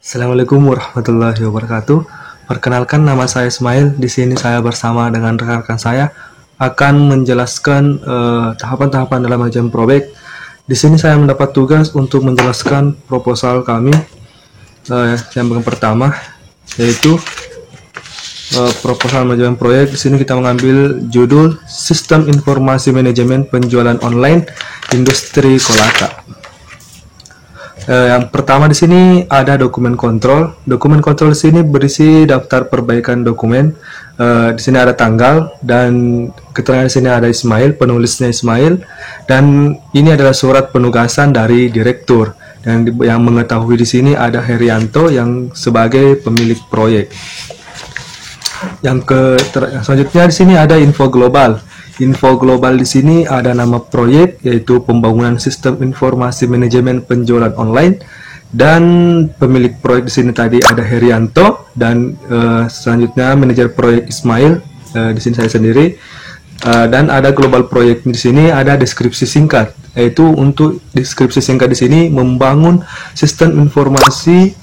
Assalamualaikum warahmatullahi wabarakatuh. Perkenalkan, nama saya Ismail. Di sini saya bersama dengan rekan-rekan saya akan menjelaskan tahapan-tahapan dalam manajemen proyek. Di sini saya mendapat tugas untuk menjelaskan proposal kami yang pertama, yaitu proposal manajemen proyek. Di sini kita mengambil judul Sistem Informasi Manajemen Penjualan Online Industri Kolaka. Yang pertama di sini ada dokumen kontrol. Dokumen kontrol di sini berisi daftar perbaikan dokumen. Di sini ada tanggal dan keterangan di sini ada Ismail, penulisnya Ismail, dan ini adalah surat penugasan dari direktur. Dan yang mengetahui di sini ada Herianto yang sebagai pemilik proyek. Selanjutnya di sini ada info global. Info global di sini ada nama proyek, yaitu pembangunan sistem informasi manajemen penjualan online, dan pemilik proyek di sini tadi ada Herianto, dan selanjutnya manajer proyek Ismail, di sini saya sendiri, dan ada global proyek di sini ada deskripsi singkat, yaitu untuk deskripsi singkat di sini membangun sistem informasi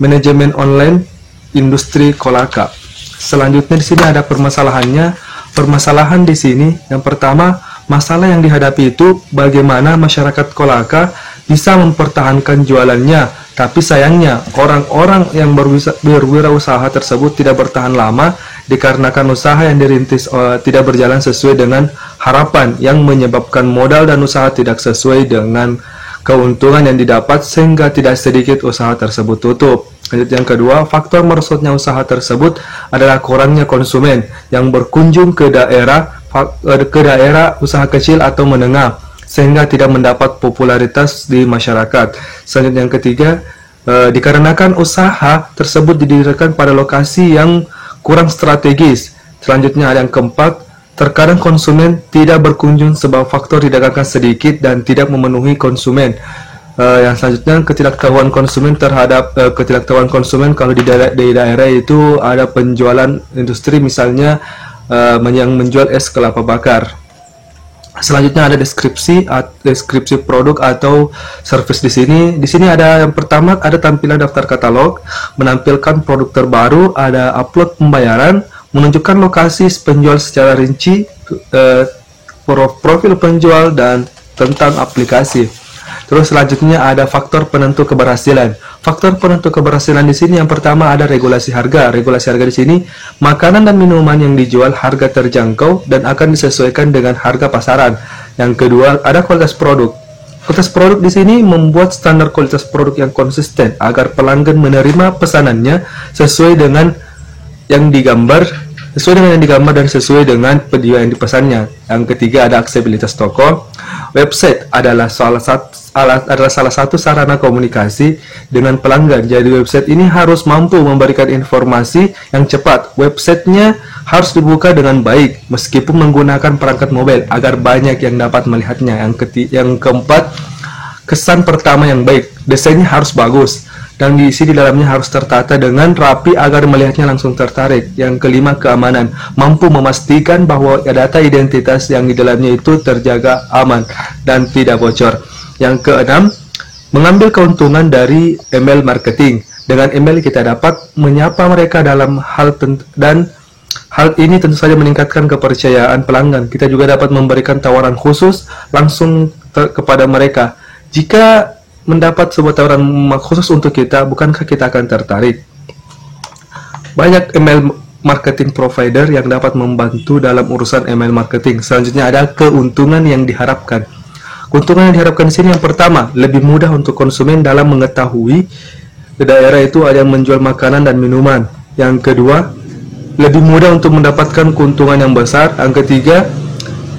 manajemen online industri Kolaka. Selanjutnya di sini ada permasalahannya. Permasalahan di sini, yang pertama, masalah yang dihadapi itu bagaimana masyarakat Kolaka bisa mempertahankan jualannya, tapi sayangnya orang-orang yang berwirausaha tersebut tidak bertahan lama dikarenakan usaha yang dirintis tidak berjalan sesuai dengan harapan, yang menyebabkan modal dan usaha tidak sesuai dengan keuntungan yang didapat sehingga tidak sedikit usaha tersebut tutup. Yang kedua, faktor merosotnya usaha tersebut adalah kurangnya konsumen yang berkunjung ke daerah usaha kecil atau menengah sehingga tidak mendapat popularitas di masyarakat. Selanjutnya yang ketiga, dikarenakan usaha tersebut didirikan pada lokasi yang kurang strategis. Selanjutnya ada yang keempat, terkadang konsumen tidak berkunjung sebab faktor didagangkan sedikit dan tidak memenuhi konsumen. Yang selanjutnya ketidaktahuan konsumen terhadap ketidaktahuan konsumen kalau di daerah itu ada penjualan industri, misalnya yang menjual es kelapa bakar. Selanjutnya ada deskripsi produk atau service di sini. Di sini ada yang pertama ada tampilan daftar katalog, menampilkan produk terbaru, ada upload pembayaran, menunjukkan lokasi penjual secara rinci, profil penjual, dan tentang aplikasi. Terus selanjutnya ada faktor penentu keberhasilan. Faktor penentu keberhasilan di sini yang pertama ada regulasi harga. Regulasi harga di sini, makanan dan minuman yang dijual harga terjangkau dan akan disesuaikan dengan harga pasaran. Yang kedua ada kualitas produk. Kualitas produk di sini membuat standar kualitas produk yang konsisten agar pelanggan menerima pesanannya sesuai dengan yang digambar dan sesuai dengan video yang dipesannya. Yang ketiga ada aksesibilitas toko. Website adalah salah satu sarana komunikasi dengan pelanggan. Jadi website ini harus mampu memberikan informasi yang cepat. Websitenya harus dibuka dengan baik meskipun menggunakan perangkat mobile agar banyak yang dapat melihatnya. Yang keempat, kesan pertama yang baik. Desainnya harus bagus dan diisi di dalamnya harus tertata dengan rapi agar melihatnya langsung tertarik. Yang kelima, keamanan. Mampu memastikan bahwa data identitas yang di dalamnya itu terjaga aman dan tidak bocor. Yang keenam, mengambil keuntungan dari email marketing. Dengan email kita dapat menyapa mereka dalam hal ini tentu saja meningkatkan kepercayaan pelanggan. Kita juga dapat memberikan tawaran khusus langsung kepada mereka. Jika mendapat sebuah tawaran khusus untuk kita, bukankah kita akan tertarik? Banyak email marketing provider yang dapat membantu dalam urusan email marketing. Selanjutnya ada keuntungan yang diharapkan. Keuntungan yang diharapkan di sini yang pertama, lebih mudah untuk konsumen dalam mengetahui di daerah itu ada yang menjual makanan dan minuman. Yang kedua, lebih mudah untuk mendapatkan keuntungan yang besar. Yang ketiga,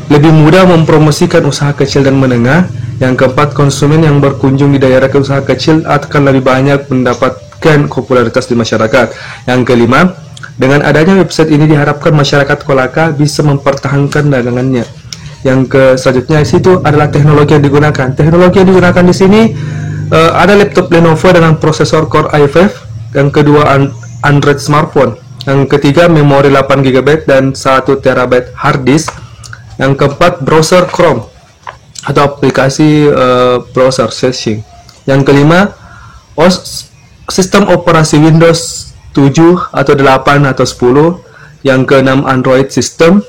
lebih mudah mempromosikan usaha kecil dan menengah. Yang keempat, konsumen yang berkunjung di daerah usaha kecil akan lebih banyak mendapatkan popularitas di masyarakat. Yang kelima, dengan adanya website ini diharapkan masyarakat Kolaka bisa mempertahankan dagangannya. Yang selanjutnya di situ adalah teknologi yang digunakan. Teknologi yang digunakan di sini ada laptop Lenovo dengan prosesor Core i5. Yang kedua Android smartphone. Yang ketiga memori 8 GB dan 1 TB hard disk. Yang keempat browser Chrome atau aplikasi browser searching. Yang kelima sistem operasi Windows 7 atau 8 atau 10. Yang keenam Android System.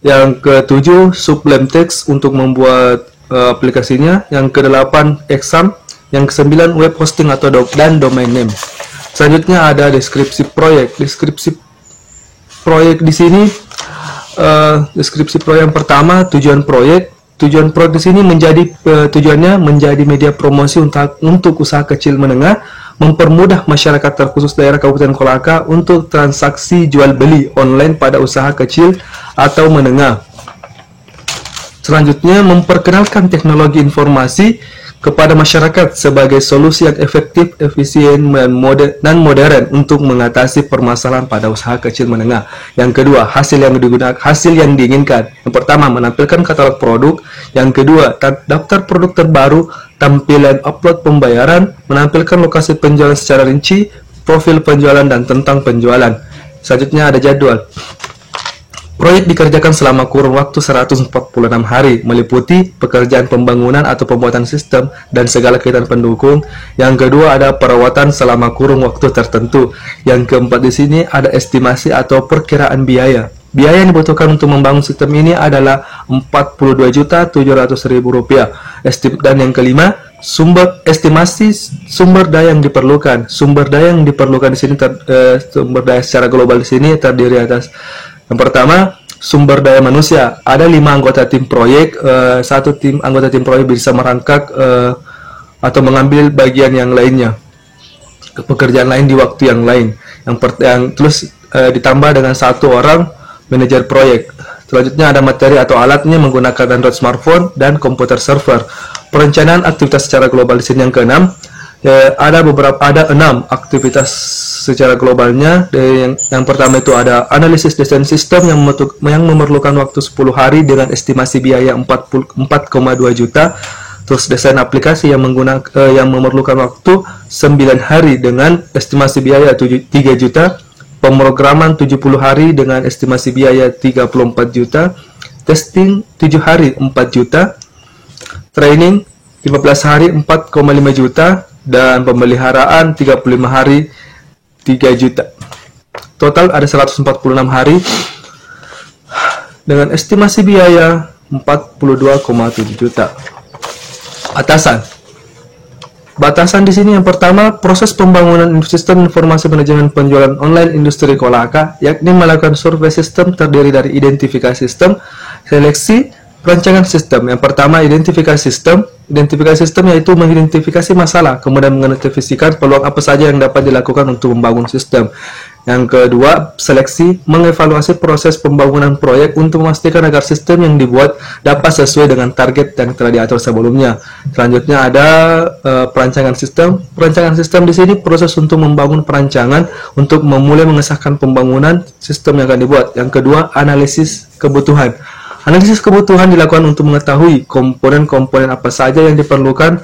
Yang ketujuh Sublime Text untuk membuat aplikasinya. Yang kedelapan Exam. Yang kesembilan web hosting atau dan domain name. Selanjutnya ada deskripsi proyek. Deskripsi proyek di sini, deskripsi proyek yang pertama tujuan proyek. Tujuan proyek di sini tujuannya menjadi media promosi untuk usaha kecil menengah, mempermudah masyarakat terkhusus daerah Kabupaten Kolaka untuk transaksi jual beli online pada usaha kecil atau menengah. Selanjutnya, memperkenalkan teknologi informasi kepada masyarakat sebagai solusi yang efektif, efisien, dan modern untuk mengatasi permasalahan pada usaha kecil menengah. Yang kedua, hasil yang diinginkan. Yang pertama, menampilkan katalog produk. Yang kedua, daftar produk terbaru, tampilan upload pembayaran, menampilkan lokasi penjualan secara rinci, profil penjualan, dan tentang penjualan. Selanjutnya ada jadwal. Proyek dikerjakan selama kurun waktu 146 hari, meliputi pekerjaan pembangunan atau pembuatan sistem dan segala kegiatan pendukung. Yang kedua ada perawatan selama kurun waktu tertentu. Yang keempat di sini ada estimasi atau perkiraan biaya. Biaya yang dibutuhkan untuk membangun sistem ini adalah Rp42.700.000. Dan yang kelima, estimasi sumber daya yang diperlukan. Sumber daya yang diperlukan di sini sumber daya secara global di sini terdiri atas yang pertama, sumber daya manusia. Ada 5 anggota tim proyek. Anggota tim proyek bisa merangkak atau mengambil bagian yang lainnya, pekerjaan lain di waktu yang lain. Terus ditambah dengan 1 orang manajer proyek. Selanjutnya ada materi atau alatnya menggunakan Android smartphone dan komputer server. Perencanaan aktivitas secara global di sini yang keenam. Ada 6 aktivitas secara globalnya. Yang pertama itu ada analisis desain sistem yang memerlukan waktu 10 hari dengan estimasi biaya 4,2 juta. Terus desain aplikasi yang memerlukan waktu 9 hari dengan estimasi biaya 3 juta. Pemrograman 70 hari dengan estimasi biaya 34 juta. Testing 7 hari 4 juta. Training 15 hari 4,5 juta. Dan pemeliharaan 35 hari 3 juta. Total ada 146 hari dengan estimasi biaya 42,7 juta. Atasan. Batasan di sini yang pertama, proses pembangunan sistem informasi manajemen penjualan online industri Kolaka, yakni melakukan survei sistem terdiri dari identifikasi sistem, seleksi, perancangan sistem. Yang pertama, identifikasi sistem. Identifikasi sistem yaitu mengidentifikasi masalah, kemudian mengidentifikasikan peluang apa saja yang dapat dilakukan untuk membangun sistem. Yang kedua, seleksi, mengevaluasi proses pembangunan proyek untuk memastikan agar sistem yang dibuat dapat sesuai dengan target yang telah diatur sebelumnya. Selanjutnya ada perancangan sistem. Perancangan sistem di sini proses untuk membangun perancangan untuk memulai mengesahkan pembangunan sistem yang akan dibuat. Yang kedua, analisis kebutuhan. Analisis kebutuhan dilakukan untuk mengetahui komponen-komponen apa saja yang diperlukan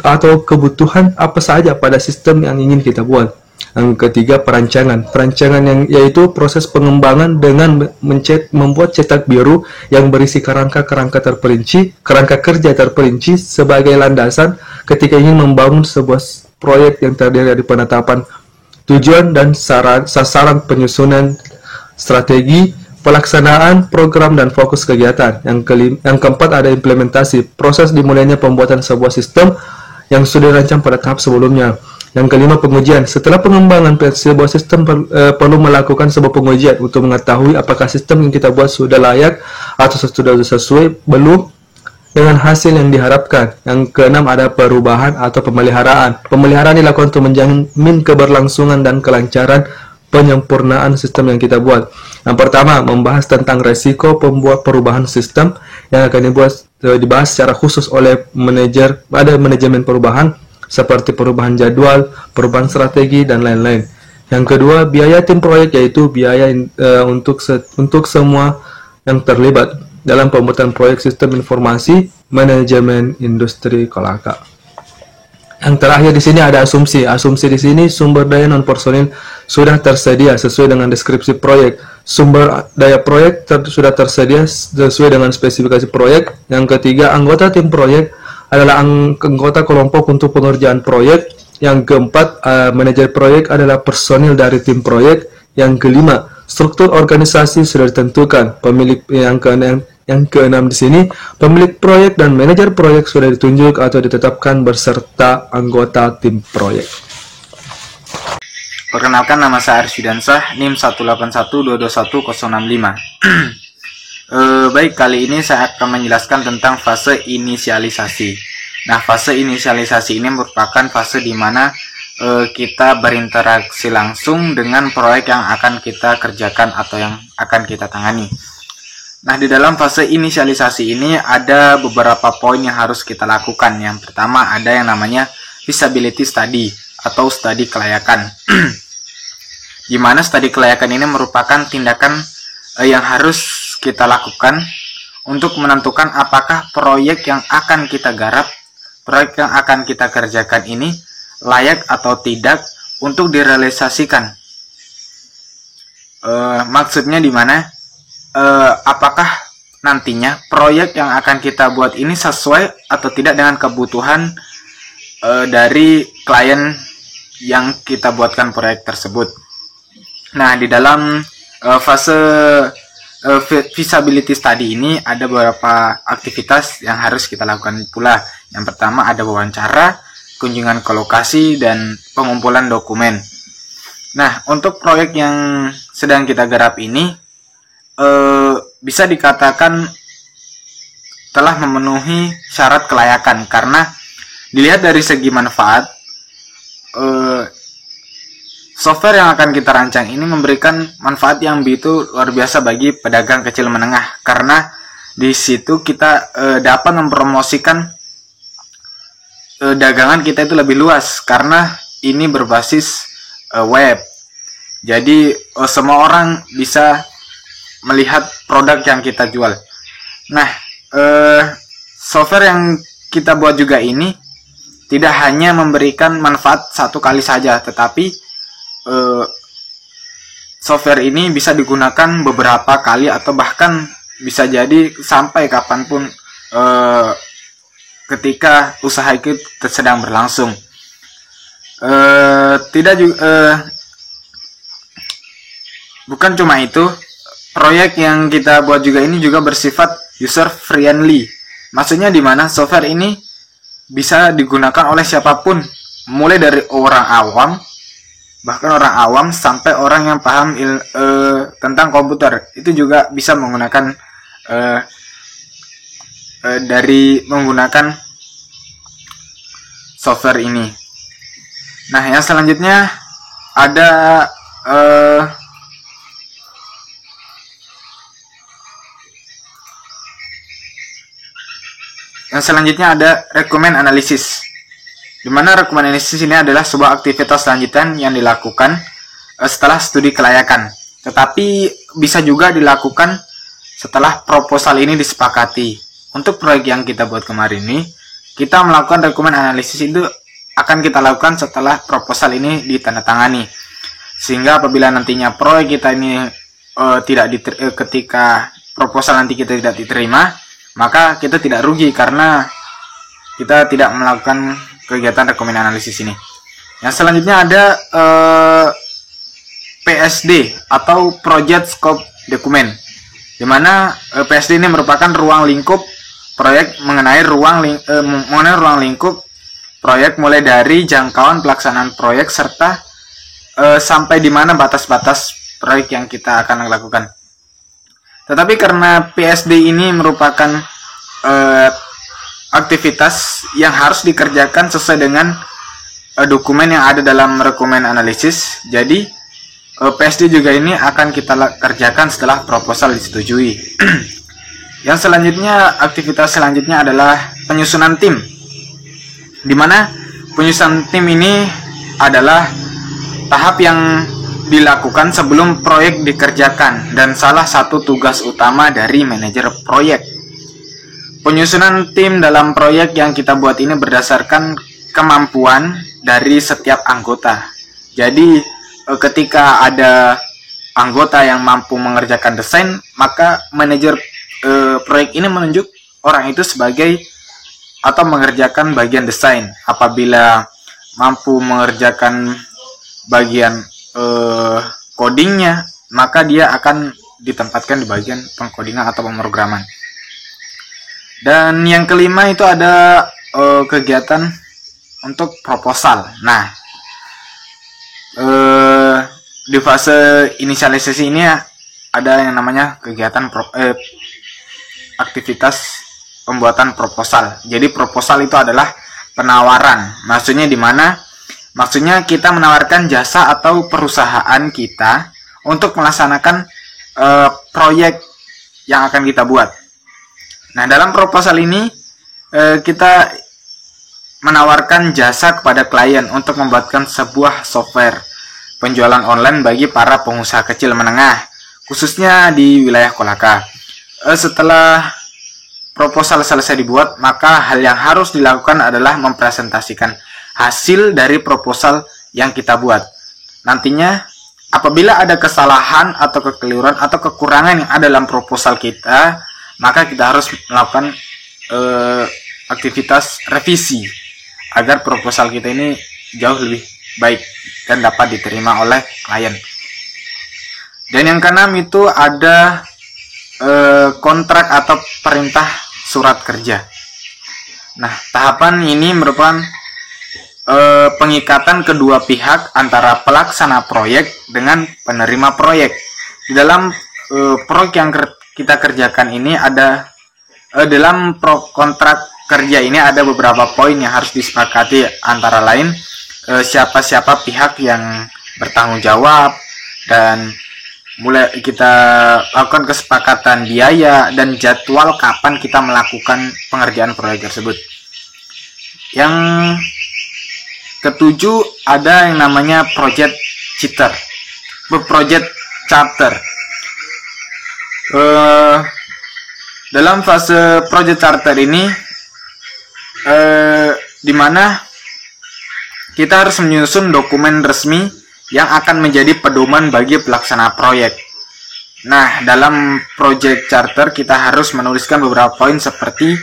atau kebutuhan apa saja pada sistem yang ingin kita buat. Yang ketiga, perancangan. Perancangan yaitu proses pengembangan dengan membuat cetak biru yang berisi kerangka kerja terperinci sebagai landasan ketika ingin membangun sebuah proyek yang terdiri dari penetapan tujuan dan sasaran, penyusunan strategi, pelaksanaan program dan fokus kegiatan. Yang keempat ada implementasi, proses dimulainya pembuatan sebuah sistem yang sudah dirancang pada tahap sebelumnya. Yang kelima, pengujian. Setelah pengembangan sebuah sistem perlu melakukan sebuah pengujian untuk mengetahui apakah sistem yang kita buat sudah layak atau sudah sesuai belum dengan hasil yang diharapkan. Yang keenam ada perubahan atau pemeliharaan. Pemeliharaan dilakukan untuk menjamin keberlangsungan dan kelancaran penyempurnaan sistem yang kita buat. Yang pertama, membahas tentang resiko perubahan sistem yang akan dibahas secara khusus oleh manajemen perubahan seperti perubahan jadwal, perubahan strategi, dan lain-lain. Yang kedua, biaya tim proyek, yaitu biaya untuk semua yang terlibat dalam pembuatan proyek sistem informasi manajemen industri Kolaka. Yang terakhir di sini ada asumsi. Asumsi di sini sumber daya non personil sudah tersedia sesuai dengan deskripsi proyek. Sumber daya proyek sudah tersedia sesuai dengan spesifikasi proyek. Yang ketiga, anggota tim proyek adalah anggota kelompok untuk pengerjaan proyek Yang keempat, manajer proyek adalah personil dari tim proyek. Yang kelima, struktur organisasi sudah ditentukan. Yang keenam di sini, pemilik proyek dan manajer proyek sudah ditunjuk atau ditetapkan beserta anggota tim proyek. Perkenalkan, nama saya Aris Widansah, NIM 181221065. Baik, kali ini saya akan menjelaskan tentang fase inisialisasi. Nah, fase inisialisasi ini merupakan fase di mana kita berinteraksi langsung dengan proyek yang akan kita kerjakan atau yang akan kita tangani. Nah, di dalam fase inisialisasi ini ada beberapa poin yang harus kita lakukan. Yang pertama ada yang namanya feasibility study atau studi kelayakan. Di mana studi kelayakan ini merupakan tindakan yang harus kita lakukan untuk menentukan apakah proyek yang akan kita garap, proyek yang akan kita kerjakan ini layak atau tidak untuk direalisasikan. Maksudnya di mana? Apakah nantinya proyek yang akan kita buat ini sesuai atau tidak dengan kebutuhan dari klien yang kita buatkan proyek tersebut. Nah, di dalam fase feasibility study ini ada beberapa aktivitas yang harus kita lakukan pula. Yang pertama ada wawancara, kunjungan ke lokasi, dan pengumpulan dokumen. Nah, untuk proyek yang sedang kita garap ini bisa dikatakan telah memenuhi syarat kelayakan karena dilihat dari segi manfaat, software yang akan kita rancang ini memberikan manfaat yang begitu luar biasa bagi pedagang kecil menengah, karena di situ kita dapat mempromosikan dagangan kita itu lebih luas karena ini berbasis web. Jadi semua orang bisa melihat produk yang kita jual. Nah, software yang kita buat juga ini tidak hanya memberikan manfaat satu kali saja, tetapi software ini bisa digunakan beberapa kali atau bahkan bisa jadi sampai kapanpun ketika usaha itu sedang berlangsung. Bukan cuma itu, proyek yang kita buat juga ini juga bersifat user friendly. Maksudnya di mana software ini bisa digunakan oleh siapapun, mulai dari orang awam, bahkan orang awam sampai orang yang paham tentang komputer. Itu juga bisa menggunakan software ini. Nah, yang selanjutnya ada requirement analysis. Di mana requirement analysis ini adalah sebuah aktivitas lanjutan yang dilakukan setelah studi kelayakan. Tetapi bisa juga dilakukan setelah proposal ini disepakati. Untuk proyek yang kita buat kemarin ini, kita melakukan requirement analysis itu akan kita lakukan setelah proposal ini ditandatangani. Sehingga apabila nantinya proyek kita ini ketika proposal nanti kita tidak diterima, maka kita tidak rugi karena kita tidak melakukan kegiatan requirement analysis ini. Yang selanjutnya ada PSD atau Project Scope Document, di mana PSD ini merupakan ruang lingkup proyek mengenai ruang lingkup proyek, mulai dari jangkauan pelaksanaan proyek serta sampai di mana batas-batas proyek yang kita akan lakukan. Tetapi karena PSD ini merupakan aktivitas yang harus dikerjakan sesuai dengan dokumen yang ada dalam requirement analysis, jadi PSD juga ini akan kita kerjakan setelah proposal disetujui. Yang selanjutnya, aktivitas selanjutnya adalah penyusunan tim, di mana penyusunan tim ini adalah tahap yang dilakukan sebelum proyek dikerjakan dan salah satu tugas utama dari manajer proyek. Penyusunan tim dalam proyek yang kita buat ini berdasarkan kemampuan dari setiap anggota. Jadi ketika ada anggota yang mampu mengerjakan desain, maka manajer proyek ini menunjuk orang itu sebagai atau mengerjakan bagian desain. Apabila mampu mengerjakan bagian codingnya, maka dia akan ditempatkan di bagian pengkodingan atau pemrograman. Dan yang kelima itu ada kegiatan untuk proposal. Nah, di fase inisialisasi ini ada yang namanya kegiatan aktivitas pembuatan proposal. Jadi proposal itu adalah penawaran. Maksudnya di mana? Maksudnya kita menawarkan jasa atau perusahaan kita untuk melaksanakan proyek yang akan kita buat. Nah, dalam proposal ini kita menawarkan jasa kepada klien untuk membuatkan sebuah software penjualan online bagi para pengusaha kecil menengah, khususnya di wilayah Kolaka. Setelah proposal selesai dibuat, maka hal yang harus dilakukan adalah mempresentasikan hasil dari proposal yang kita buat. Nantinya, apabila ada kesalahan atau kekeliruan atau kekurangan yang ada dalam proposal kita, maka kita harus melakukan aktivitas revisi agar proposal kita ini jauh lebih baik dan dapat diterima oleh klien. Dan yang keenam itu ada kontrak atau perintah surat kerja. Nah, tahapan ini merupakan pengikatan kedua pihak antara pelaksana proyek dengan penerima proyek. Di dalam proyek yang kita kerjakan ini ada dalam kontrak kerja ini ada beberapa poin yang harus disepakati, antara lain siapa-siapa pihak yang bertanggung jawab, dan mulai kita lakukan kesepakatan biaya dan jadwal kapan kita melakukan pengerjaan proyek tersebut. Yang ketujuh ada yang namanya project charter. Dalam fase project charter ini di mana kita harus menyusun dokumen resmi yang akan menjadi pedoman bagi pelaksana proyek. Nah, dalam project charter kita harus menuliskan beberapa poin seperti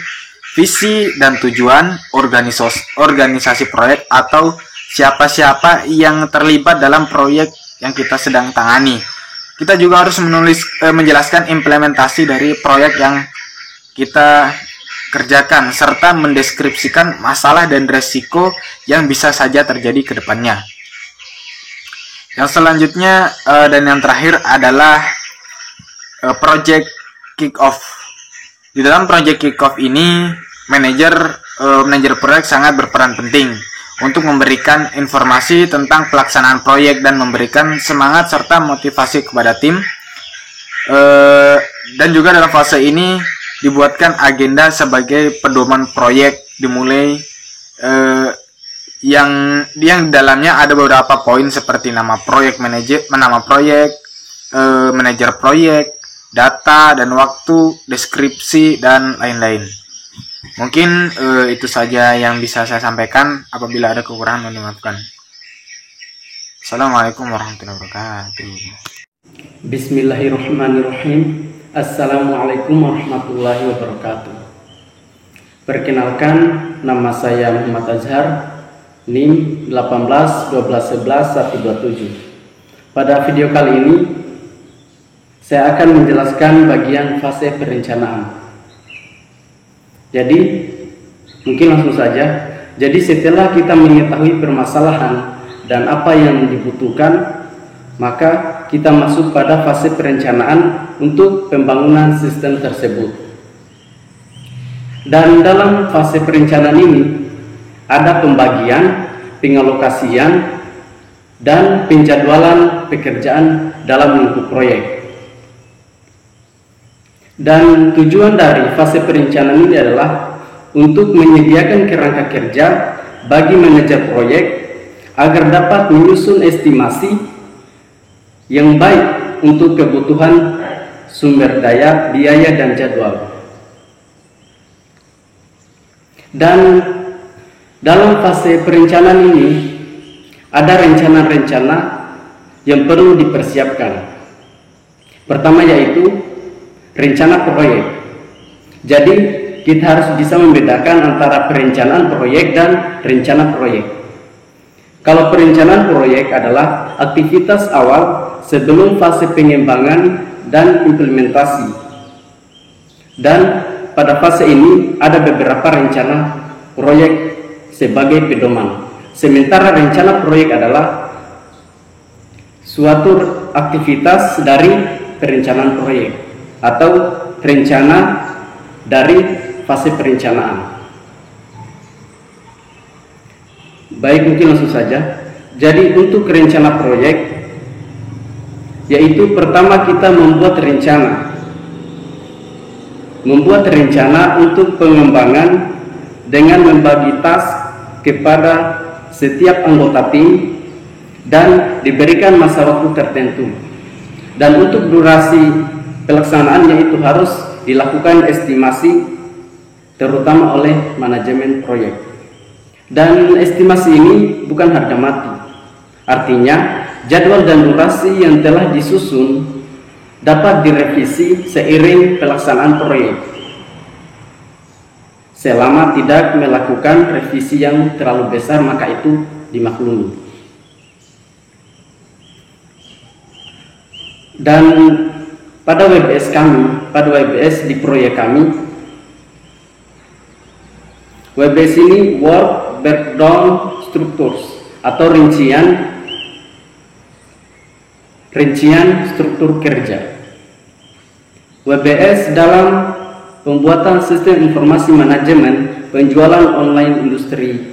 visi dan tujuan organisasi proyek atau siapa-siapa yang terlibat dalam proyek yang kita sedang tangani. Kita juga harus menjelaskan implementasi dari proyek yang kita kerjakan serta mendeskripsikan masalah dan resiko yang bisa saja terjadi ke depannya. Yang selanjutnya dan yang terakhir adalah project kick-off. Di dalam project kick-off ini, manajer proyek sangat berperan penting untuk memberikan informasi tentang pelaksanaan proyek dan memberikan semangat serta motivasi kepada tim. Dan juga dalam fase ini dibuatkan agenda sebagai pedoman proyek, dimulai yang di dalamnya ada beberapa poin seperti nama proyek, manajer proyek, data dan waktu, deskripsi, dan lain-lain. Mungkin itu saja yang bisa saya sampaikan. Apabila ada kekurangan, mohon dimaafkan. Assalamualaikum warahmatullahi wabarakatuh. Bismillahirrahmanirrahim. Assalamualaikum warahmatullahi wabarakatuh. Perkenalkan, nama saya Muhammad Azhar, NIM 1812111127. Pada video kali ini saya akan menjelaskan bagian fase perencanaan. Jadi, mungkin langsung saja. Jadi setelah kita mengetahui permasalahan dan apa yang dibutuhkan, maka kita masuk pada fase perencanaan untuk pembangunan sistem tersebut. Dan dalam fase perencanaan ini ada pembagian, pengalokasian, dan penjadwalan pekerjaan dalam lingkup proyek. Dan tujuan dari fase perencanaan ini adalah untuk menyediakan kerangka kerja bagi manajer proyek agar dapat menyusun estimasi yang baik untuk kebutuhan sumber daya, biaya, dan jadwal. Dan dalam fase perencanaan ini ada rencana-rencana yang perlu dipersiapkan. Pertama yaitu rencana proyek. Jadi kita harus bisa membedakan antara perencanaan proyek dan rencana proyek. Kalau perencanaan proyek adalah aktivitas awal sebelum fase pengembangan dan implementasi. Dan pada fase ini ada beberapa rencana proyek sebagai pedoman. Sementara rencana proyek adalah suatu aktivitas dari perencanaan proyek atau rencana dari fase perencanaan. Baik, mungkin langsung saja. Jadi untuk rencana proyek, yaitu pertama kita membuat rencana. Membuat rencana untuk pengembangan dengan membagi task kepada setiap anggota tim dan diberikan masa waktu tertentu. Dan untuk durasi pelaksanaannya itu harus dilakukan estimasi terutama oleh manajemen proyek. Dan estimasi ini bukan harga mati. Artinya, jadwal dan durasi yang telah disusun dapat direvisi seiring pelaksanaan proyek. Selama tidak melakukan revisi yang terlalu besar, maka itu dimaklumi. Dan pada WBS di proyek kami, WBS ini Work Breakdown Structures atau rincian struktur kerja. WBS dalam pembuatan sistem informasi manajemen penjualan online industri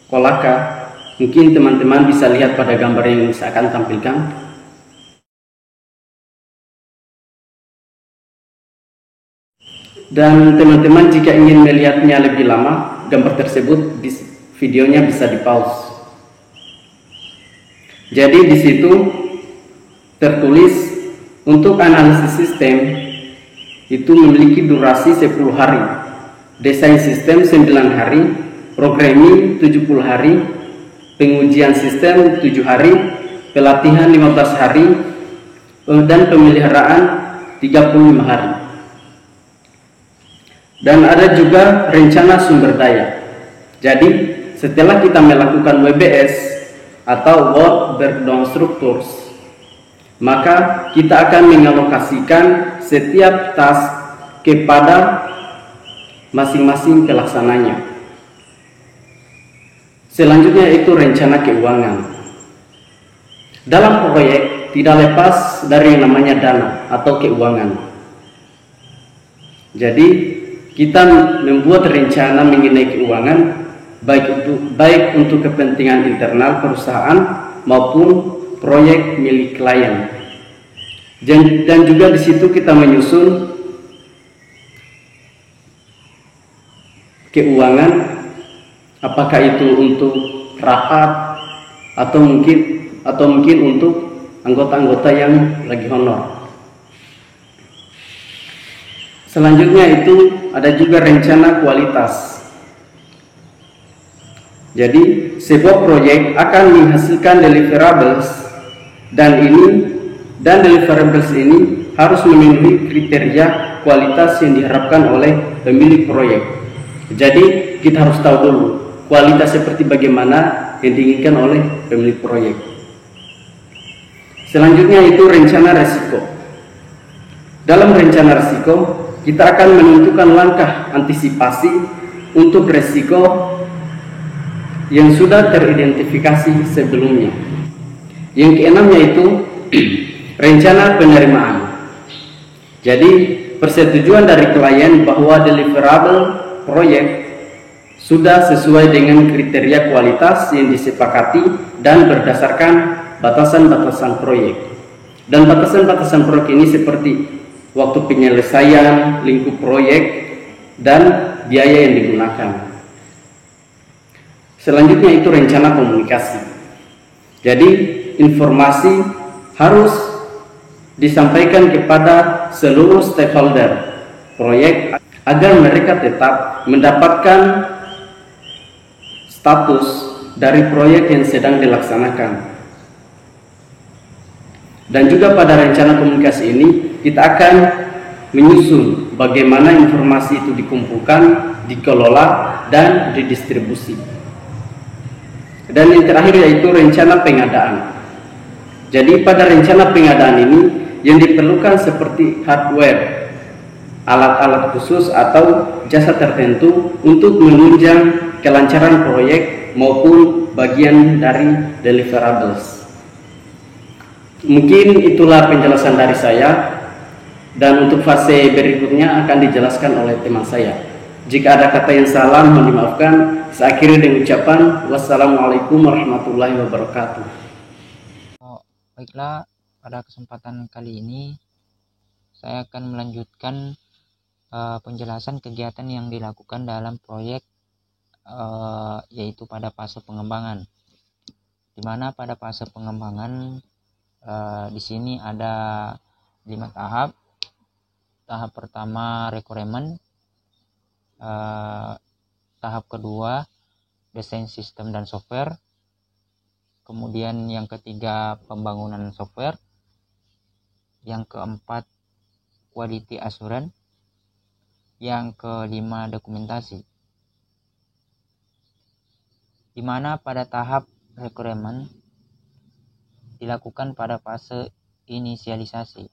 Kolaka. Mungkin teman-teman bisa lihat pada gambar yang saya akan tampilkan. Dan teman-teman jika ingin melihatnya lebih lama, gambar tersebut di videonya bisa di pause. Jadi di situ tertulis untuk analisis sistem itu memiliki durasi 10 hari, desain sistem 9 hari, programming 70 hari, pengujian sistem 7 hari, pelatihan 15 hari, dan pemeliharaan 35 hari. Dan ada juga rencana sumber daya. Jadi setelah kita melakukan WBS atau Work Breakdown Structures, maka kita akan mengalokasikan setiap task kepada masing-masing pelaksananya. Selanjutnya itu rencana keuangan. Dalam proyek tidak lepas dari yang namanya dana atau keuangan. Jadi kita membuat rencana mengenai keuangan baik untuk kepentingan internal perusahaan maupun proyek milik klien. Dan juga di situ kita menyusun keuangan, apakah itu untuk rapat atau mungkin untuk anggota-anggota yang lagi honor. Selanjutnya itu ada juga rencana kualitas. Jadi sebuah proyek akan menghasilkan deliverables dan deliverables ini harus memenuhi kriteria kualitas yang diharapkan oleh pemilik proyek. Jadi kita harus tahu dulu kualitas seperti bagaimana yang diinginkan oleh pemilik proyek. Selanjutnya itu rencana risiko. Dalam rencana risiko kita akan menentukan langkah antisipasi untuk risiko yang sudah teridentifikasi sebelumnya. Yang keenamnya itu rencana penerimaan. Jadi persetujuan dari klien bahwa deliverable proyek sudah sesuai dengan kriteria kualitas yang disepakati dan berdasarkan batasan-batasan proyek. Dan batasan-batasan proyek ini seperti waktu penyelesaian, lingkup proyek, dan biaya yang digunakan. Selanjutnya itu rencana komunikasi. Jadi informasi harus disampaikan kepada seluruh stakeholder proyek agar mereka tetap mendapatkan status dari proyek yang sedang dilaksanakan. Dan juga pada rencana komunikasi ini kita akan menyusun bagaimana informasi itu dikumpulkan, dikelola, dan didistribusi. Dan yang terakhir yaitu rencana pengadaan. Jadi pada rencana pengadaan ini yang diperlukan seperti hardware, alat-alat khusus atau jasa tertentu untuk menunjang kelancaran proyek maupun bagian dari deliverables. Mungkin itulah penjelasan dari saya, dan untuk fase berikutnya akan dijelaskan oleh teman saya. Jika ada kata yang salah mohon dimaafkan. Saya akhiri dengan ucapan wassalamualaikum warahmatullahi wabarakatuh. Baiklah, pada kesempatan kali ini saya akan melanjutkan penjelasan kegiatan yang dilakukan dalam proyek, yaitu pada fase pengembangan. Di mana pada fase pengembangan di sini ada 5 tahap. Tahap pertama requirement, tahap kedua desain sistem dan software, kemudian yang ketiga pembangunan software, yang keempat quality assurance, yang kelima dokumentasi. Di mana pada tahap requirement dilakukan pada fase inisialisasi.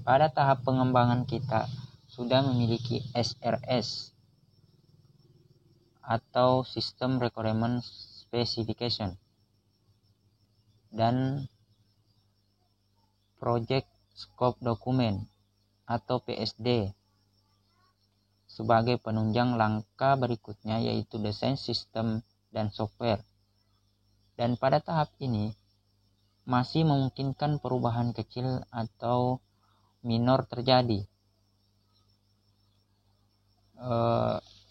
Pada tahap pengembangan kita sudah memiliki SRS atau System Requirement Specification dan Project Scope Document atau PSD sebagai penunjang langkah berikutnya, yaitu desain sistem dan software. Dan pada tahap ini masih memungkinkan perubahan kecil atau minor terjadi.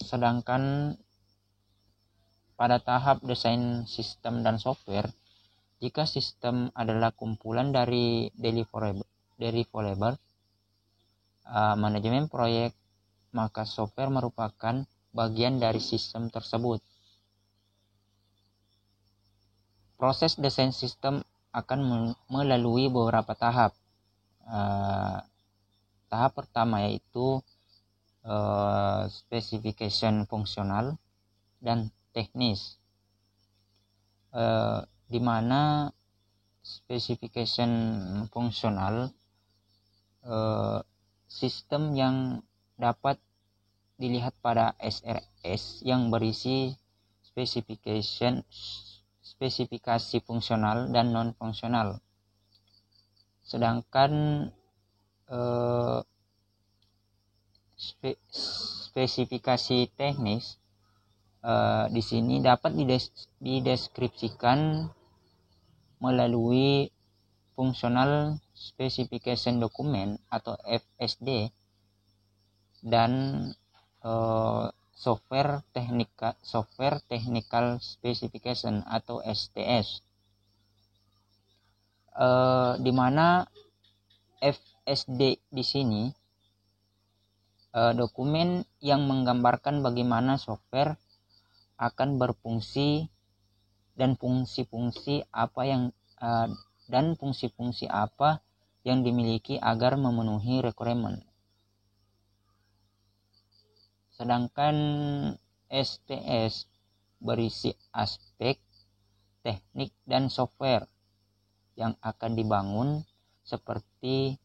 Sedangkan pada tahap desain sistem dan software, jika sistem adalah kumpulan dari deliverable manajemen proyek, maka software merupakan bagian dari sistem tersebut. Proses desain sistem akan melalui beberapa tahap. Tahap pertama yaitu specification fungsional dan teknis, di mana specification fungsional sistem yang dapat dilihat pada SRS yang berisi spesifikasi fungsional dan non fungsional. Sedangkan spesifikasi teknis di sini dapat dideskripsikan melalui Functional Specification Document atau FSD dan Software Technical Specification atau STS, di mana FSD di sini dokumen yang menggambarkan bagaimana software akan berfungsi dan fungsi-fungsi apa yang dimiliki agar memenuhi requirement. Sedangkan STS berisi aspek teknik dan software yang akan dibangun seperti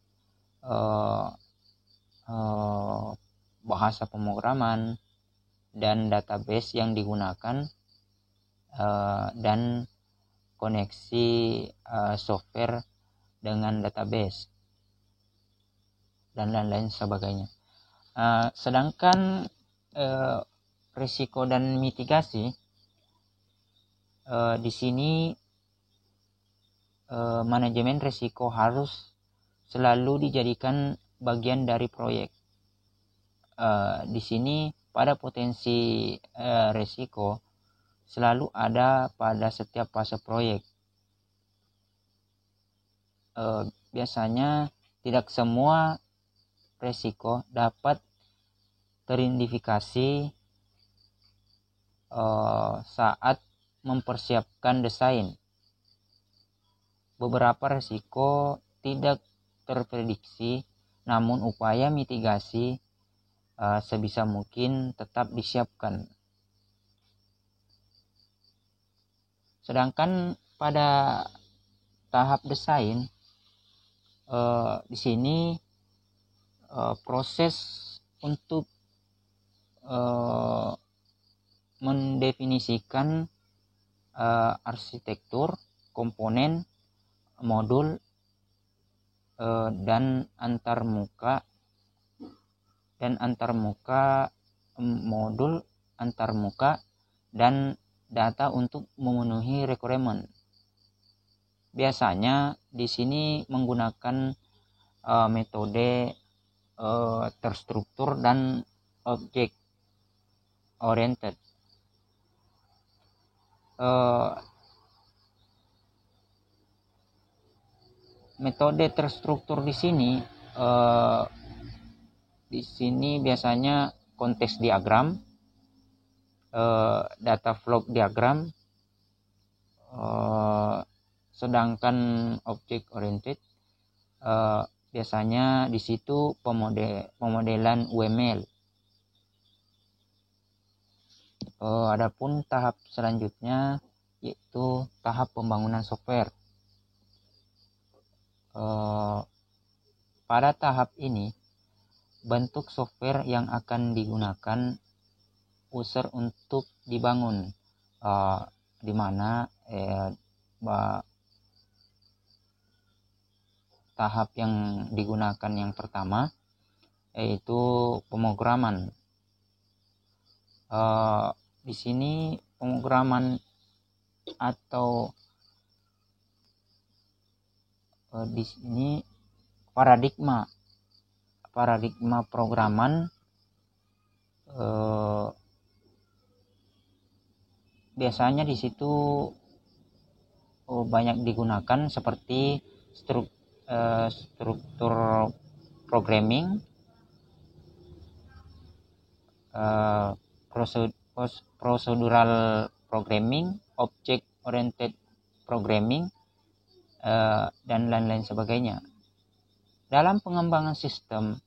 bahasa pemrograman dan database yang digunakan, dan koneksi software dengan database dan lain-lain sebagainya. Sedangkan risiko dan mitigasi di sini manajemen risiko harus selalu dijadikan bagian dari proyek. Di sini pada potensi risiko selalu ada pada setiap fase proyek. Biasanya tidak semua risiko dapat teridentifikasi saat mempersiapkan desain. Beberapa risiko tidak terprediksi, namun upaya mitigasi sebisa mungkin tetap disiapkan. Sedangkan pada tahap desain, di sini proses untuk mendefinisikan arsitektur, komponen, modul, dan antarmuka modul antarmuka dan data untuk memenuhi requirement. Biasanya di sini menggunakan metode terstruktur dan object oriented. Metode terstruktur di sini biasanya konteks diagram, data flow diagram, sedangkan object oriented biasanya di situ pemodelan UML. Adapun tahap selanjutnya yaitu tahap pembangunan software. Pada tahap ini, bentuk software yang akan digunakan user untuk dibangun, di mana tahap yang digunakan yang pertama yaitu pemrograman. Di sini pemrograman atau di sini paradigma programan biasanya di situ banyak digunakan seperti struktur programming, procedural programming, object oriented programming, dan lain-lain sebagainya. Dalam pengembangan sistem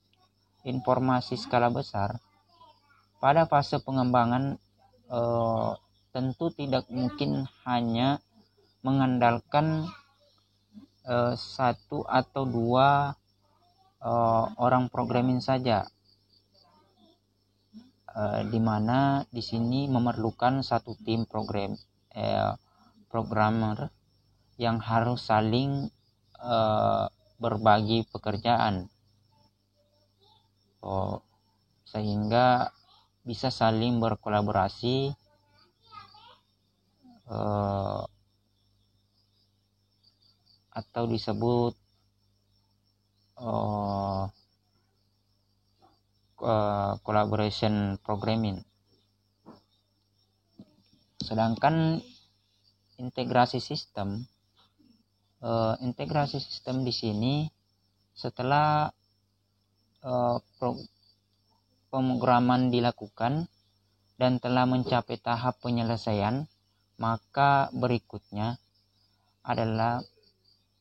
informasi skala besar, pada fase pengembangan tentu tidak mungkin hanya mengandalkan satu atau dua orang programming saja, di mana di sini memerlukan satu tim programmer yang harus saling berbagi pekerjaan, sehingga bisa saling berkolaborasi atau disebut collaboration programming. Sedangkan integrasi sistem di sini setelah pemrograman dilakukan dan telah mencapai tahap penyelesaian, maka berikutnya adalah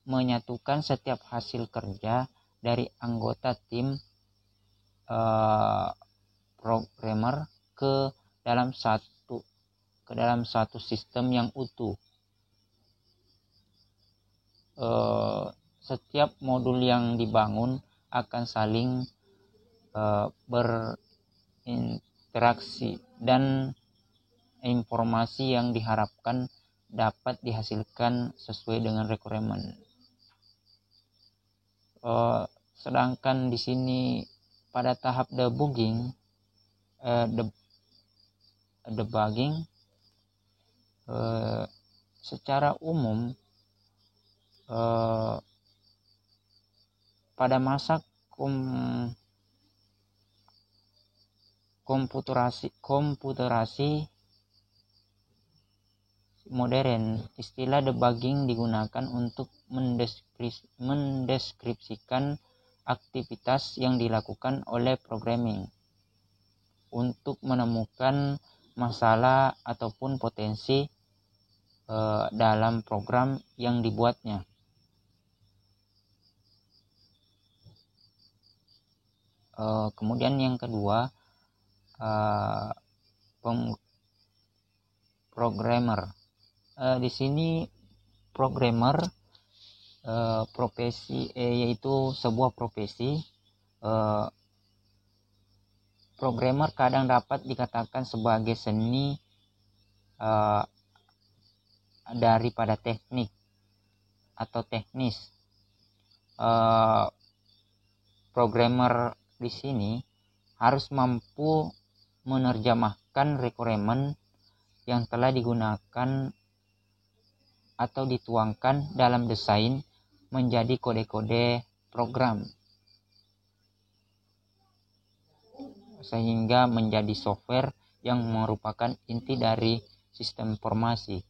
menyatukan setiap hasil kerja dari anggota tim programmer ke dalam satu sistem yang utuh. Setiap modul yang dibangun akan saling berinteraksi dan informasi yang diharapkan dapat dihasilkan sesuai dengan requirement. Sedangkan di sini pada tahap debugging, secara umum pada masa komputerasi modern, istilah debugging digunakan untuk mendeskripsikan aktivitas yang dilakukan oleh programming untuk menemukan masalah ataupun potensi dalam program yang dibuatnya. Kemudian yang kedua, programmer. di sini programmer profesi yaitu sebuah profesi. Programmer kadang dapat dikatakan sebagai seni daripada teknik atau teknis. Programmer di sini harus mampu menerjemahkan requirement yang telah digunakan atau dituangkan dalam desain menjadi kode-kode program, sehingga menjadi software yang merupakan inti dari sistem informasi.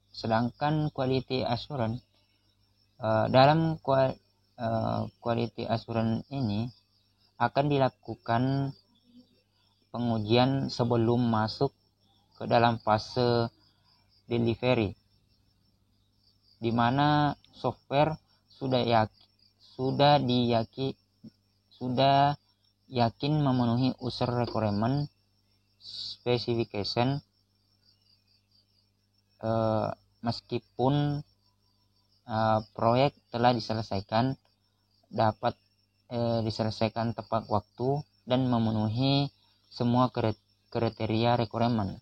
Sedangkan quality assurance, dalam quality assurance ini akan dilakukan pengujian sebelum masuk ke dalam fase delivery, di mana software sudah yakin memenuhi user requirement specification, meskipun proyek telah diselesaikan, dapat diselesaikan tepat waktu dan memenuhi semua kriteria requirement.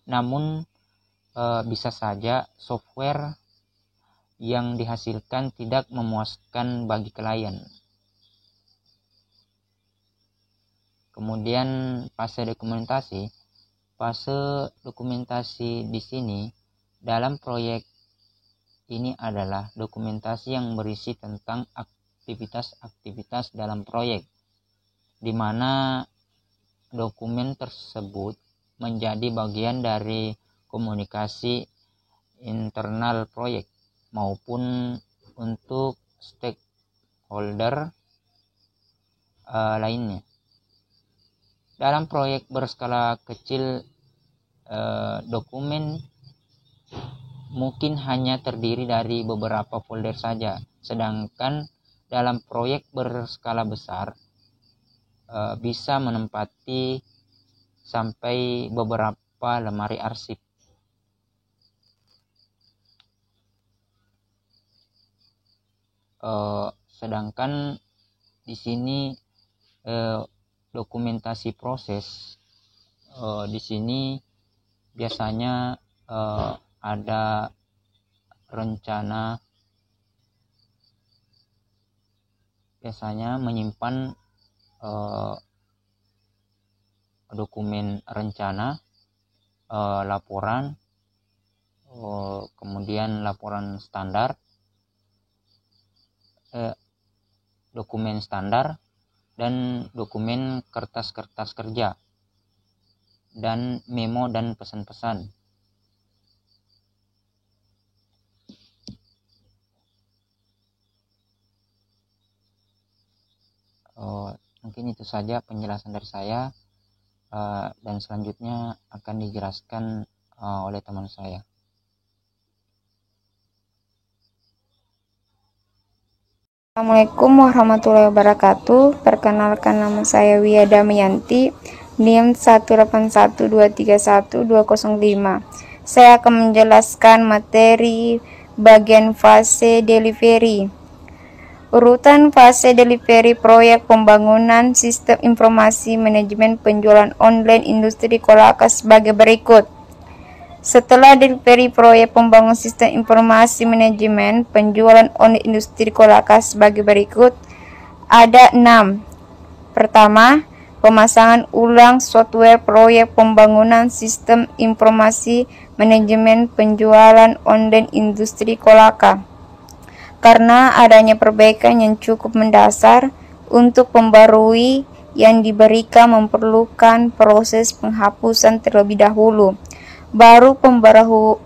Namun bisa saja software yang dihasilkan tidak memuaskan bagi klien. Kemudian fase dokumentasi. Fase dokumentasi di sini dalam proyek ini adalah dokumentasi yang berisi tentang aktivitas-aktivitas dalam proyek, di mana dokumen tersebut menjadi bagian dari komunikasi internal proyek maupun untuk stakeholder lainnya. Dalam proyek berskala kecil, dokumen mungkin hanya terdiri dari beberapa folder saja, sedangkan dalam proyek berskala besar bisa menempati sampai beberapa lemari arsip. Sedangkan di sini dokumentasi proses, di sini biasanya ada rencana, biasanya menyimpan dokumen rencana, laporan, kemudian laporan standar, dokumen standar, dan dokumen kertas-kertas kerja, dan memo dan pesan-pesan. Mungkin itu saja penjelasan dari saya, dan selanjutnya akan dijelaskan oleh teman saya. Assalamualaikum warahmatullahi wabarakatuh. Perkenalkan, nama saya Wia Damayanti, NIM 181231205. Saya akan menjelaskan materi bagian fase delivery. Urutan fase delivery proyek pembangunan sistem informasi manajemen penjualan online industri Kolaka sebagai berikut. Setelah delivery proyek pembangunan sistem informasi manajemen penjualan online industri Kolaka sebagai berikut, ada 6. Pertama, pemasangan ulang software proyek pembangunan sistem informasi manajemen penjualan online industri Kolaka. Karena adanya perbaikan yang cukup mendasar, untuk pembarui yang diberikan memerlukan proses penghapusan terlebih dahulu, baru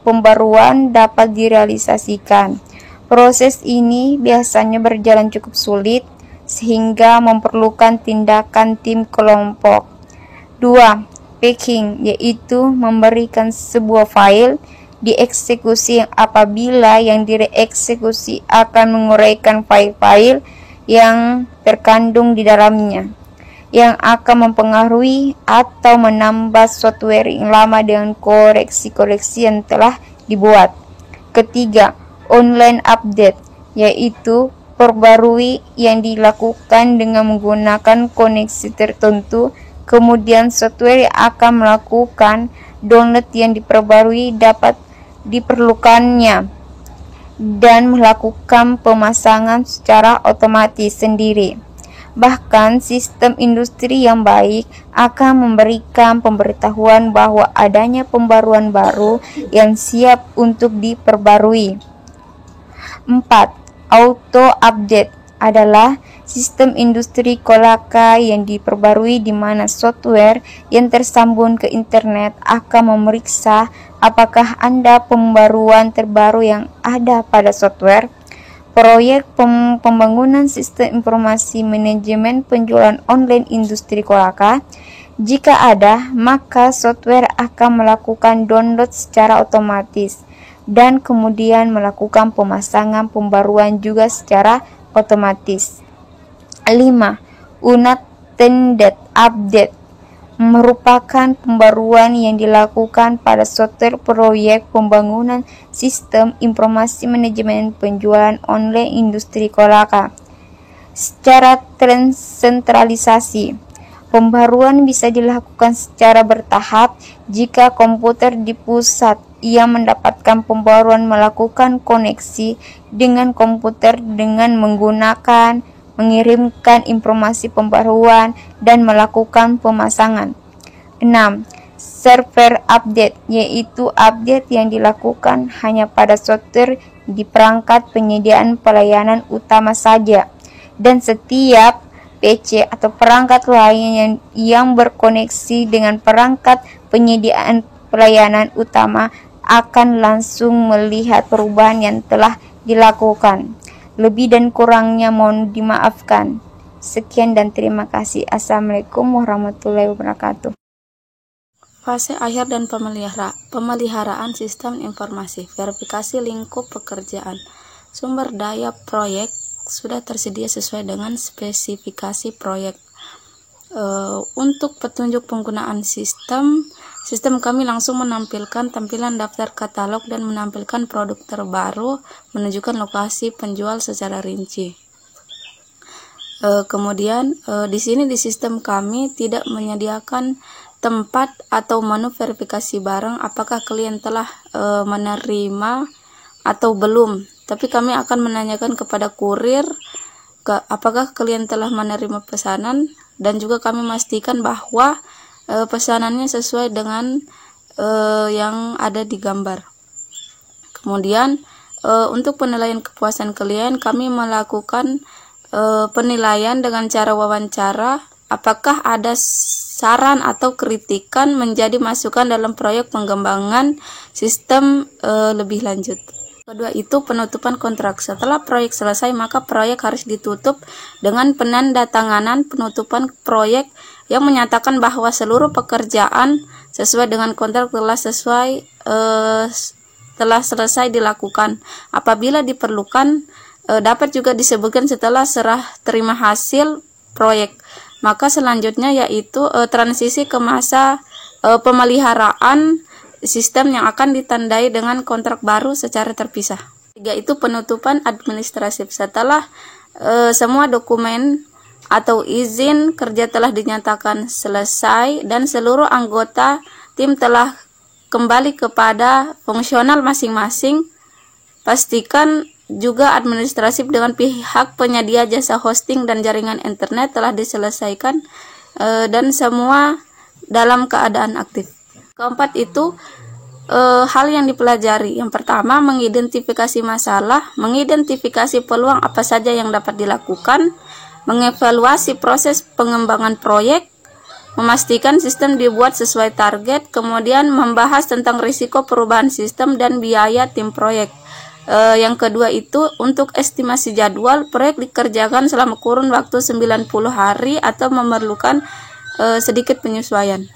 pembaruan dapat direalisasikan. Proses ini biasanya berjalan cukup sulit, sehingga memerlukan tindakan tim kelompok. 2. Packing, yaitu memberikan sebuah file dieksekusi apabila yang dieksekusi akan menguraikan file-file yang terkandung di dalamnya. yang akan mempengaruhi atau menambah software yang lama dengan koreksi-koreksi yang telah dibuat. Ketiga, online update, yaitu perbarui yang dilakukan dengan menggunakan koneksi tertentu. Kemudian software yang akan melakukan download yang diperbarui dapat diperlukannya dan melakukan pemasangan secara otomatis sendiri. Bahkan sistem industri yang baik akan memberikan pemberitahuan bahwa adanya pembaruan baru yang siap untuk diperbarui. 4. Auto update adalah sistem industri kolaka yang diperbarui di mana software yang tersambung ke internet akan memeriksa apakah ada pembaruan terbaru yang ada pada software. Proyek pembangunan sistem informasi manajemen penjualan online industri kolaka. Jika ada, maka software akan melakukan download secara otomatis dan kemudian melakukan pemasangan pembaruan juga secara otomatis. 5. Unattended update merupakan pembaruan yang dilakukan pada software proyek pembangunan sistem informasi manajemen penjualan online industri kolaka. Secara tersentralisasi, pembaruan bisa dilakukan secara bertahap jika komputer di pusat yang mendapatkan pembaruan melakukan koneksi dengan komputer dengan mengirimkan informasi pembaruan dan melakukan pemasangan. 6. Server update, yaitu update yang dilakukan hanya pada software di perangkat penyediaan pelayanan utama saja, dan setiap PC atau perangkat lain yang berkoneksi dengan perangkat penyediaan pelayanan utama akan langsung melihat perubahan yang telah dilakukan. Lebih dan kurangnya mohon dimaafkan. Sekian dan terima kasih. Assalamualaikum warahmatullahi wabarakatuh. Fase akhir dan pemeliharaan sistem informasi, verifikasi lingkup pekerjaan. Sumber daya proyek sudah tersedia sesuai dengan spesifikasi proyek. Untuk petunjuk penggunaan sistem kami langsung menampilkan tampilan daftar katalog dan menampilkan produk terbaru, menunjukkan lokasi penjual secara rinci. Kemudian di sini di sistem kami tidak menyediakan tempat atau menu verifikasi barang apakah klien telah menerima atau belum, tapi kami akan menanyakan kepada kurir apakah klien telah menerima pesanan, dan juga kami memastikan bahwa pesanannya sesuai dengan yang ada di gambar. Kemudian untuk penilaian kepuasan klien, kami melakukan penilaian dengan cara wawancara. Apakah ada saran atau kritikan menjadi masukan dalam proyek pengembangan sistem lebih lanjut. Kedua itu penutupan kontrak. Setelah proyek selesai, maka proyek harus ditutup dengan penandatanganan penutupan proyek yang menyatakan bahwa seluruh pekerjaan sesuai dengan kontrak telah selesai dilakukan. Apabila diperlukan, dapat juga disebutkan setelah serah terima hasil proyek. Maka selanjutnya yaitu transisi ke masa pemeliharaan sistem yang akan ditandai dengan kontrak baru secara terpisah. Tiga itu penutupan administratif. Setelah semua dokumen atau izin kerja telah dinyatakan selesai dan seluruh anggota tim telah kembali kepada fungsional masing-masing, pastikan juga administratif dengan pihak penyedia jasa hosting dan jaringan internet telah diselesaikan dan semua dalam keadaan aktif. Keempat itu hal yang dipelajari. Yang pertama, mengidentifikasi masalah, mengidentifikasi peluang apa saja yang dapat dilakukan, mengevaluasi proses pengembangan proyek, memastikan sistem dibuat sesuai target, kemudian membahas tentang risiko perubahan sistem dan biaya tim proyek. Yang kedua itu untuk estimasi jadwal, proyek dikerjakan selama kurun waktu 90 hari atau memerlukan sedikit penyesuaian.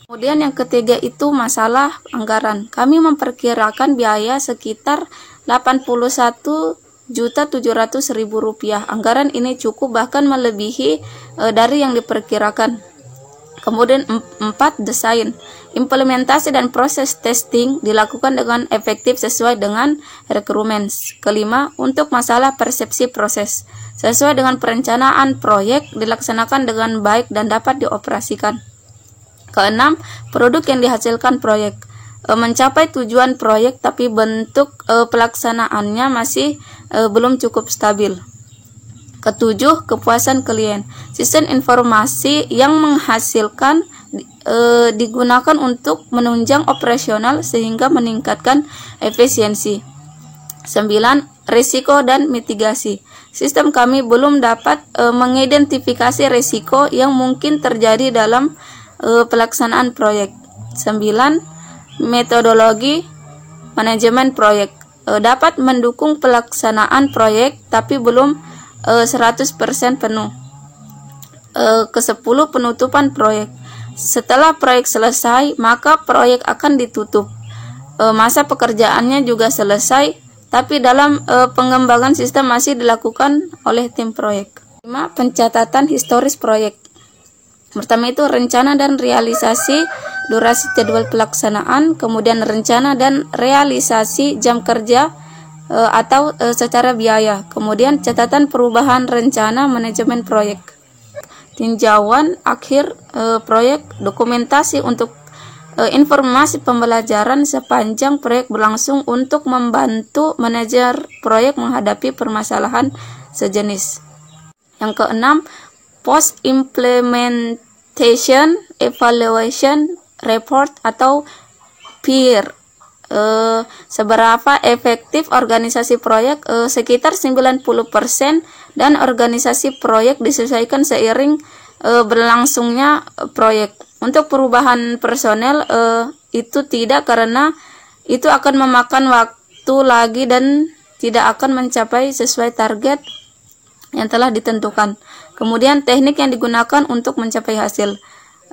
Kemudian yang ketiga itu masalah anggaran. Kami memperkirakan biaya sekitar 81 Rp4.700.000. Anggaran ini cukup bahkan melebihi dari yang diperkirakan. Kemudian 4. Desain. Implementasi dan proses testing dilakukan dengan efektif sesuai dengan requirements. Kelima, untuk masalah persepsi proses. Sesuai dengan perencanaan proyek dilaksanakan dengan baik dan dapat dioperasikan. Keenam, produk yang dihasilkan proyek. Mencapai tujuan proyek tapi bentuk pelaksanaannya masih belum cukup stabil. Ketujuh, kepuasan klien. Sistem informasi yang menghasilkan digunakan untuk menunjang operasional sehingga meningkatkan efisiensi. 9. Risiko dan mitigasi. Sistem kami belum dapat mengidentifikasi risiko yang mungkin terjadi dalam pelaksanaan proyek. 9. Metodologi manajemen proyek. Dapat mendukung pelaksanaan proyek tapi belum 100% penuh. Ke-10, penutupan proyek. Setelah proyek selesai, maka proyek akan ditutup. Masa pekerjaannya juga selesai, tapi dalam pengembangan sistem masih dilakukan oleh tim proyek. 5. Pencatatan historis proyek. Pertama itu rencana dan realisasi durasi jadwal pelaksanaan, kemudian rencana dan realisasi jam kerja atau secara biaya, kemudian catatan perubahan rencana manajemen proyek, tinjauan akhir proyek, dokumentasi untuk informasi pembelajaran sepanjang proyek berlangsung untuk membantu manajer proyek menghadapi permasalahan sejenis. Yang keenam, post implementation evaluation report atau PIR. Seberapa efektif organisasi proyek? Sekitar 90% dan organisasi proyek disesuaikan seiring berlangsungnya proyek. Untuk perubahan personel itu tidak, karena itu akan memakan waktu lagi dan tidak akan mencapai sesuai target yang telah ditentukan. Kemudian teknik yang digunakan untuk mencapai hasil.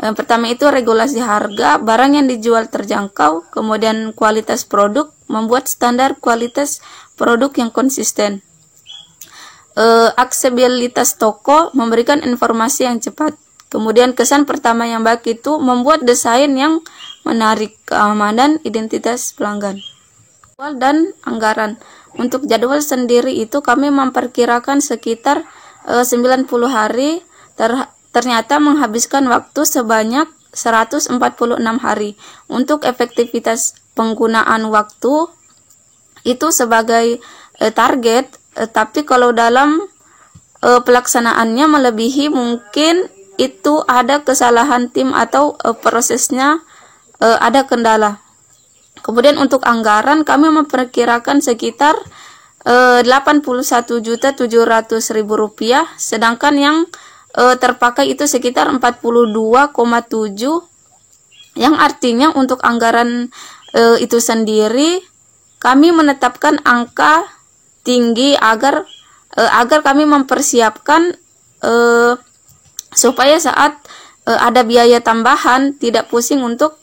Yang pertama itu regulasi harga, barang yang dijual terjangkau, kemudian kualitas produk, membuat standar kualitas produk yang konsisten. Aksesibilitas toko, memberikan informasi yang cepat. Kemudian kesan pertama yang baik itu membuat desain yang menarik, keamanan, identitas pelanggan. Jadwal dan anggaran. Untuk jadwal sendiri itu kami memperkirakan sekitar 90 hari, ternyata menghabiskan waktu sebanyak 146 hari. Untuk efektivitas penggunaan waktu itu sebagai target, tapi kalau dalam pelaksanaannya melebihi, mungkin itu ada kesalahan tim atau prosesnya ada kendala. Kemudian untuk anggaran kami memperkirakan sekitar 81.700.000 rupiah, sedangkan yang terpakai itu sekitar 42,7, yang artinya untuk anggaran itu sendiri kami menetapkan angka tinggi agar kami mempersiapkan supaya saat ada biaya tambahan tidak pusing untuk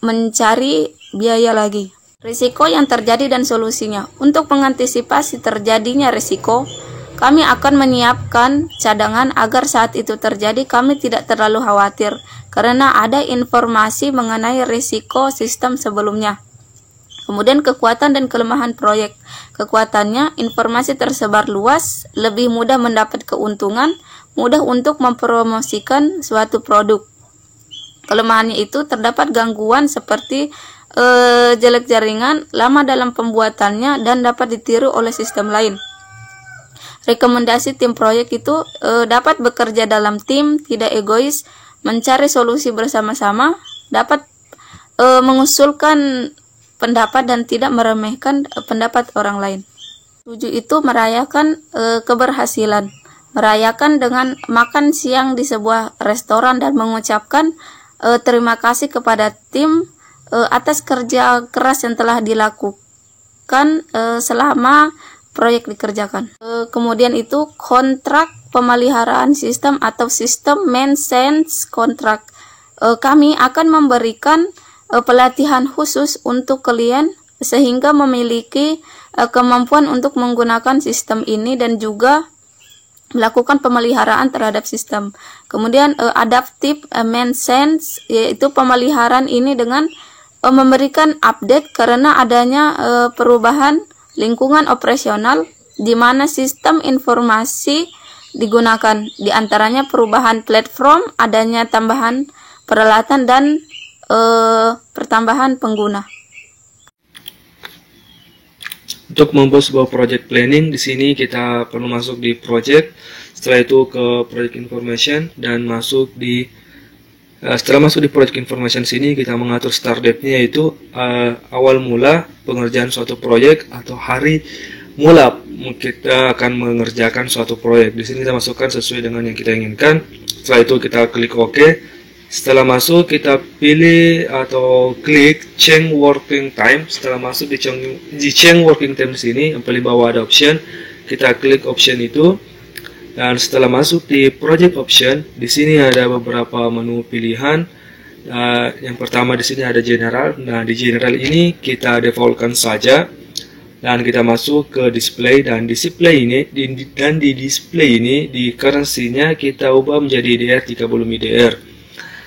mencari biaya lagi. Risiko yang terjadi dan solusinya. Untuk mengantisipasi terjadinya risiko, kami akan menyiapkan cadangan agar saat itu terjadi kami tidak terlalu khawatir karena ada informasi mengenai risiko sistem sebelumnya. Kemudian kekuatan dan kelemahan proyek. Kekuatannya, informasi tersebar luas, lebih mudah mendapat keuntungan, mudah untuk mempromosikan suatu produk. Kelemahannya itu terdapat gangguan seperti jelek jaringan, lama dalam pembuatannya, dan dapat ditiru oleh sistem lain. Rekomendasi tim proyek itu dapat bekerja dalam tim, tidak egois, mencari solusi bersama-sama, dapat mengusulkan pendapat dan tidak meremehkan pendapat orang lain. 7 itu merayakan keberhasilan. Merayakan dengan makan siang di sebuah restoran dan mengucapkan terima kasih kepada tim atas kerja keras yang telah dilakukan selama proyek dikerjakan. Kemudian itu kontrak pemeliharaan sistem atau sistem maintenance kontrak. Kami akan memberikan pelatihan khusus untuk klien sehingga memiliki kemampuan untuk menggunakan sistem ini dan juga melakukan pemeliharaan terhadap sistem. Kemudian adaptive maintenance, yaitu pemeliharaan ini dengan memberikan update karena adanya perubahan lingkungan operasional di mana sistem informasi digunakan, di antaranya perubahan platform, adanya tambahan peralatan dan pertambahan pengguna. Untuk membuat sebuah project planning, di sini kita perlu masuk di project, setelah itu ke project information dan masuk di setelah masuk di project information sini kita mengatur start date-nya, yaitu awal mula pengerjaan suatu proyek atau hari mula kita akan mengerjakan suatu proyek. Di sini kita masukkan sesuai dengan yang kita inginkan. Setelah itu kita klik OK. Setelah masuk kita pilih atau klik change working time. Setelah masuk di change working time di sini yang paling bawah ada option, kita klik option itu. Dan setelah masuk di project option, di sini ada beberapa menu pilihan. Yang pertama di sini ada general. Nah, di general ini kita defaultkan saja. Dan kita masuk ke display, dan display ini di display ini di currency-nya kita ubah menjadi IDR jika belum IDR.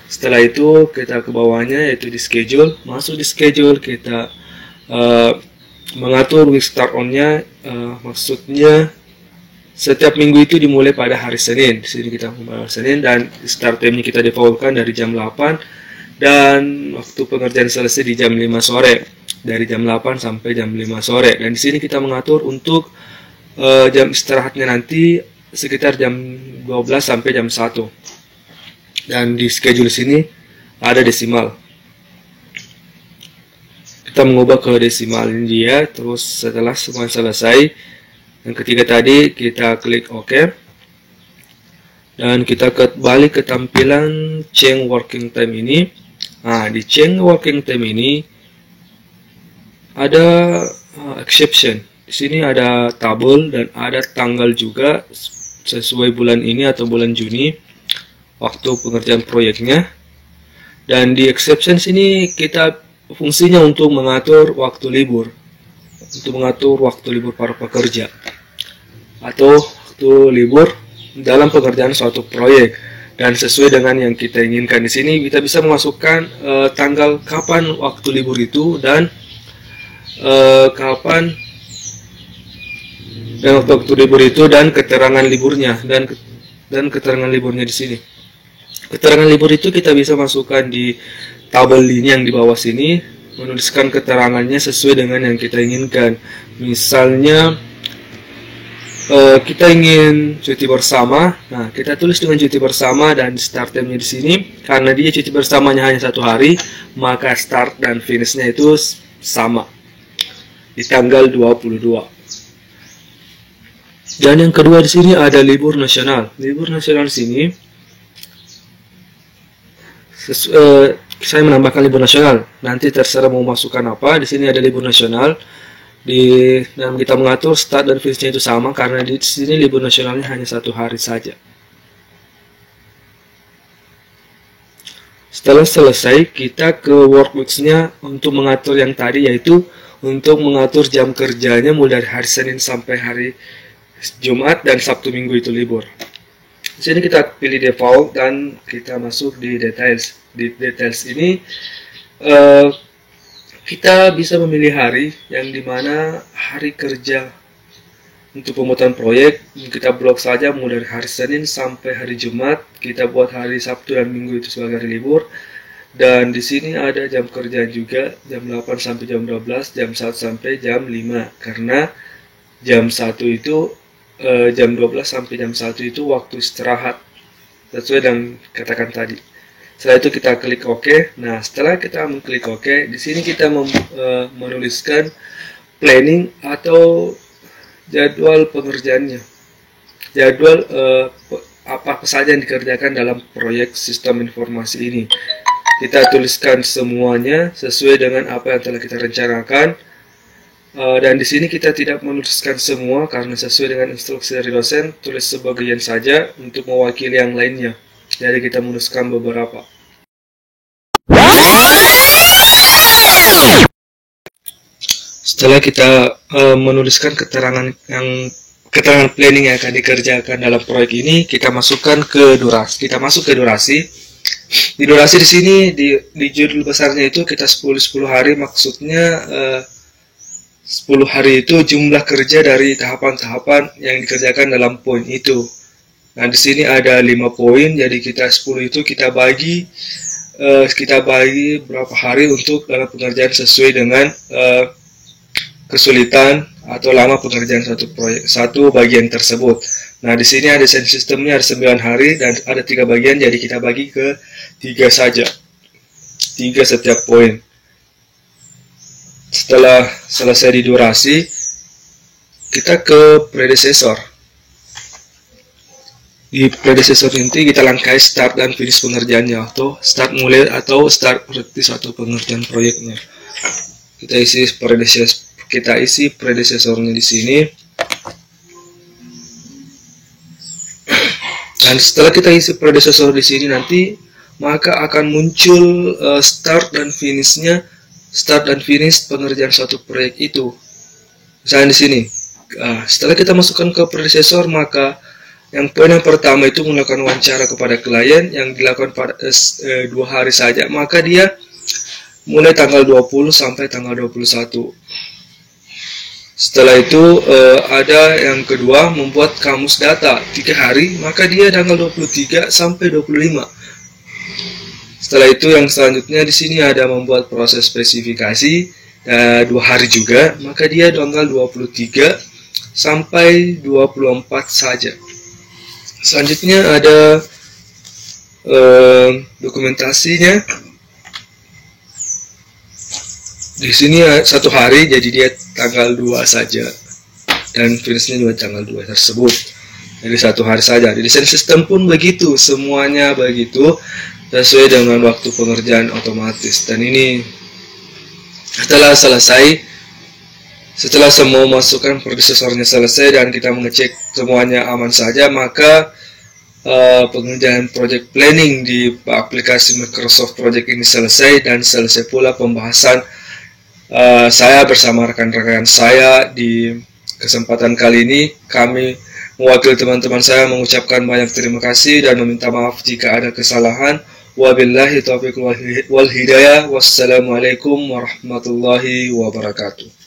Setelah itu kita ke bawahnya yaitu di schedule. Masuk di schedule kita mengatur week start on-nya, maksudnya setiap minggu itu dimulai pada hari Senin. Di sini kita mulai hari Senin dan start time-nya kita defaultkan dari jam 8 dan waktu pengerjaan selesai di jam 5 sore. Dari jam 8 sampai jam 5 sore. Dan di sini kita mengatur untuk jam istirahatnya nanti sekitar jam 12 sampai jam 1. Dan di schedule sini ada desimal. Kita mengubah ke desimal ini dia. Terus setelah semua selesai, yang ketiga tadi kita klik OK. Dan kita kembali ke tampilan change working time ini. Nah, di change working time ini ada exception. Di sini ada tabel dan ada tanggal juga sesuai bulan ini atau bulan Juni waktu pengerjaan proyeknya. Dan di exception sini kita fungsinya untuk mengatur waktu libur. Untuk mengatur waktu libur para pekerja atau waktu libur dalam pengerjaan suatu proyek. Dan sesuai dengan yang kita inginkan, di sini kita bisa memasukkan tanggal kapan waktu libur itu dan kapan dan waktu libur itu dan keterangan liburnya dan keterangan liburnya di sini. Keterangan libur itu kita bisa masukkan di tabel ini yang di bawah sini, menuliskan keterangannya sesuai dengan yang kita inginkan. Misalnya kita ingin cuti bersama, nah kita tulis dengan cuti bersama dan start time-nya di sini. Karena dia cuti bersamanya hanya 1 hari, maka start dan finish-nya itu sama di tanggal 22. Dan yang kedua di sini ada libur nasional. Libur nasional di sini saya menambahkan libur nasional. Nanti terserah mau masukkan apa. Di sini ada libur nasional. Dan kita mengatur start dan finish-nya itu sama karena di sini libur nasionalnya hanya 1 hari saja. Setelah selesai, kita ke work weeks-nya untuk mengatur yang tadi, yaitu untuk mengatur jam kerjanya mulai dari hari Senin sampai hari Jumat dan Sabtu Minggu itu libur. Di sini kita pilih default dan kita masuk di details. Di details ini kita bisa memilih hari yang dimana hari kerja untuk pembuatan proyek kita blok saja mulai dari hari Senin sampai hari Jumat. Kita buat hari Sabtu dan Minggu itu sebagai hari libur. Dan di sini ada jam kerja juga, jam 8 sampai jam 12, jam 1 sampai jam 5. Karena jam 1 itu, jam 12 sampai jam 1 itu waktu istirahat. Sesuai dengan katakan tadi. Setelah itu kita klik OK. Nah, setelah kita mengklik OK, di sini kita menuliskan planning atau jadwal pengerjaannya. Jadwal apa saja yang dikerjakan dalam proyek sistem informasi ini. Kita tuliskan semuanya sesuai dengan apa yang telah kita rencanakan. Dan di sini kita tidak menuliskan semua karena sesuai dengan instruksi dari dosen, tulis sebagian saja untuk mewakili yang lainnya. Jadi kita menuliskan beberapa. Setelah kita menuliskan keterangan planning yang akan dikerjakan dalam proyek ini, kita masukkan ke durasi. Kita masuk ke durasi. Di durasi di sini di judul besarnya itu kita 10 hari, maksudnya 10 hari itu jumlah kerja dari tahapan-tahapan yang dikerjakan dalam poin itu. Nah, di sini ada 5 poin, jadi kita 10 itu kita bagi berapa hari untuk dalam pengerjaan sesuai dengan kesulitan atau lama pengerjaan satu bagian tersebut. Nah, di sini ada desain sistemnya ada 9 hari dan ada 3 bagian, jadi kita bagi ke 3 saja. 3 setiap poin. Setelah selesai di durasi, kita ke predecessor. Di predecessor nanti kita langkai start dan finish pengerjaannya, atau start berarti suatu pengerjaan proyeknya. Kita isi predecessornya di sini. Dan setelah kita isi predecessor di sini nanti, maka akan muncul start dan finish pengerjaan suatu proyek itu. Misalnya di sini, setelah kita masukkan ke predecessor, maka yang poin yang pertama itu melakukan wawancara kepada klien yang dilakukan pada 2 hari saja, maka dia mulai tanggal 20 sampai tanggal 21. Setelah itu ada yang kedua, membuat kamus data 3 hari, maka dia tanggal 23 sampai 25. Setelah itu yang selanjutnya di sini ada membuat proses spesifikasi 2 hari juga, maka dia tanggal 23 sampai 24 saja. Selanjutnya ada dokumentasinya. Di sini 1 hari, jadi dia tanggal 2 saja, dan finishnya juga tanggal 2 tersebut. Jadi 1 hari saja. Di desain sistem pun begitu, semuanya begitu sesuai dengan waktu pengerjaan otomatis. Dan ini setelah selesai, setelah semua masukan predecessornya selesai dan kita mengecek semuanya aman saja, maka pengerjaan project planning di aplikasi Microsoft Project ini selesai, dan selesai pula pembahasan saya bersama rekan-rekan saya. Di kesempatan kali ini kami mewakili teman-teman saya mengucapkan banyak terima kasih dan meminta maaf jika ada kesalahan. Wabillahi taufiq wal hidayah. Wassalamualaikum warahmatullahi wabarakatuh.